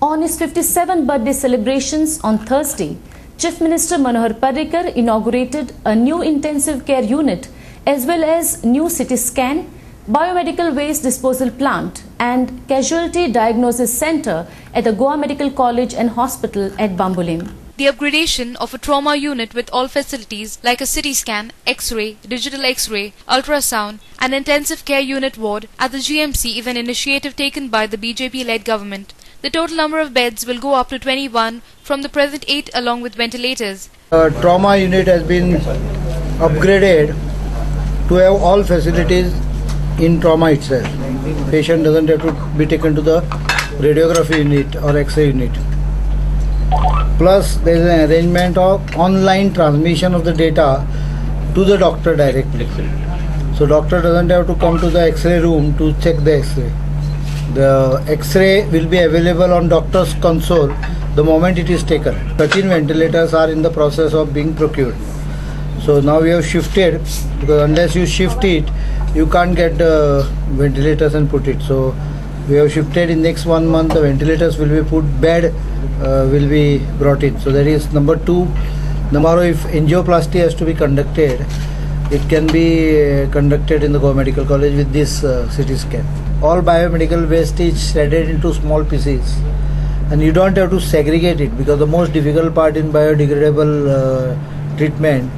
On his 57th birthday celebrations on Thursday, Chief Minister Manohar Parrikar inaugurated a new intensive care unit as well as new CT scan, biomedical waste disposal plant and casualty diagnosis center at the Goa Medical College and Hospital at Bambolim. The upgradation of a trauma unit with all facilities like a CT scan, X-ray, digital X-ray, ultrasound and intensive care unit ward at the GMC is an initiative taken by the BJP-led government. The total number of beds will go up to 21 from the present 8 along with ventilators. Trauma unit has been upgraded to have all facilities in trauma itself. Patient doesn't have to be taken to the radiography unit or X-ray unit. Plus there is an arrangement of online transmission of the data to the doctor directly. So doctor doesn't have to come to the X-ray room to check the X-ray. The X-ray will be available on doctor's console the moment it is taken. 13 ventilators are in the process of being procured. So now we have shifted, because unless you shift it, you can't get the ventilators and put it. So we have shifted. In next 1 month the ventilators will be put, bed will be brought in. So that is number 2. Tomorrow if angioplasty has to be conducted, it can be conducted in the Goa Medical College with this CT scan. All biomedical waste is shredded into small pieces and you don't have to segregate it, because the most difficult part in biodegradable treatment,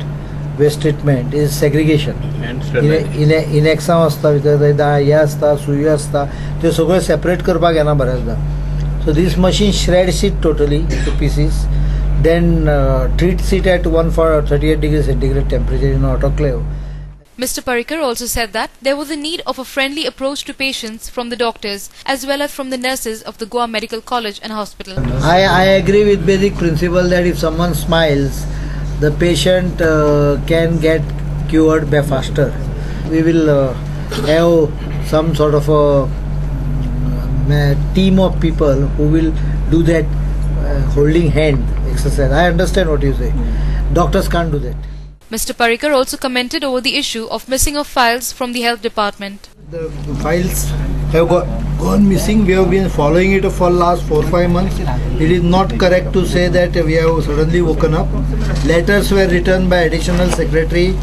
waste treatment, is segregation. In exam asta हे असता सुई असता ते सगळे separate करपाक येना बऱ्याचदा. So this machine shreds it totally into pieces, then treats it at 138 degrees centigrade temperature in autoclave. Mr. Parrikar also said that there was a need of a friendly approach to patients from the doctors as well as from the nurses of the Goa Medical College and Hospital. I agree with basic principle that if someone smiles, the patient can get cured by faster. We will have some sort of a team of people who will do that holding hand exercise. I understand what you say. Doctors can't do that. Mr. Parrikar also commented over the issue of missing of files from the health department. The files have gone missing. We have been following it for last 4-5 months. It is not correct to say that we have suddenly woken up. Letters were written by additional secretary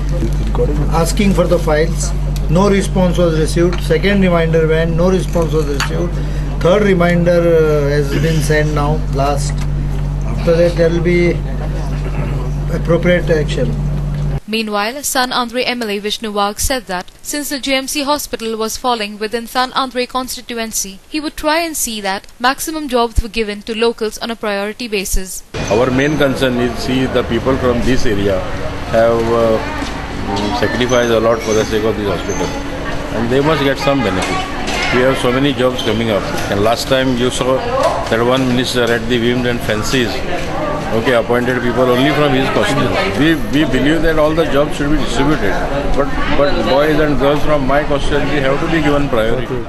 asking for the files. No response was received. Second reminder went, no response was received. Third reminder has been sent now, last. After that there will be appropriate action. Meanwhile, San Andre MLA Vishnu Wagh said that since the GMC hospital was falling within San Andre constituency, he would try and see that maximum jobs were given to locals on a priority basis. Our main concern is see the people from this area have sacrificed a lot for the sake of this hospital, and they must get some benefit. We have so many jobs coming up, and last time you saw that one minister at the Wind and Fences appointed people only from his constituency. We believe that all the jobs should be distributed, but boys and girls from my constituency have to be given priority.